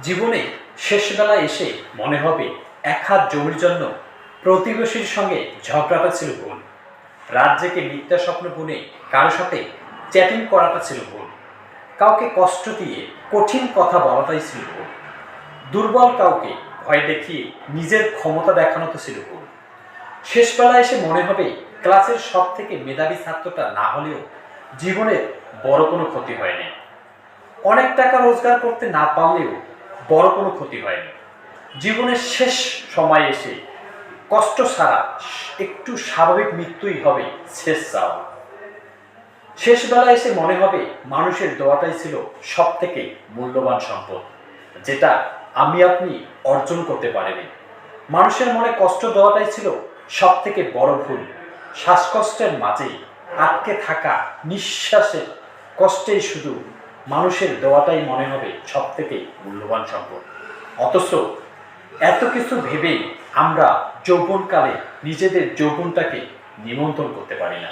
জীবনে শেষবেলায় এসে মনে হবে এক হাত জমির জন্য প্রতিবেশীর সঙ্গে ঝগড়াটা ছিল ভুল। রাত জেগে মিথ্যা স্বপ্ন বুনে কারো সাথে চ্যাটিং করাটা ছিল ভুল। কাউকে কষ্ট দিয়ে কঠিন কথা বলাটাই ছিল ভুল। দুর্বল কাউকে ভয় দেখিয়ে নিজের ক্ষমতা দেখানোটা ছিল ভুল। শেষবেলায় এসে মনে হবে ক্লাসের সব থেকে মেধাবী ছাত্রটা না হলেও জীবনের বড় কোনো ক্ষতি হয়নি। অনেক টাকা রোজগার করতে না পারলেও বড় কোনো ক্ষতি হয়নি। জীবনের শেষ সময় এসে কষ্ট ছাড়া একটু স্বাভাবিক মৃত্যুই হবে শেষ চাওয়া। শেষবেলা এসে মনে হবে মানুষের দোয়াটাই ছিল সব থেকে মূল্যবান সম্পদ, যেটা আমি আপনি অর্জন করতে পারিনি। মানুষের মনে কষ্ট দেওয়াটাই ছিল সব থেকে বড় ভুল। শ্বাসকষ্টের মাঝেই আটকে থাকা নিঃশ্বাসের কষ্টেই শুধু মানুষের দেওয়াটাই মনে হবে সব থেকে মূল্যবান সম্পদ। অথচ এত কিছু ভেবেই আমরা যৌবনকালে নিজেদের যৌবনটাকে নিমন্ত্রণ করতে পারি না।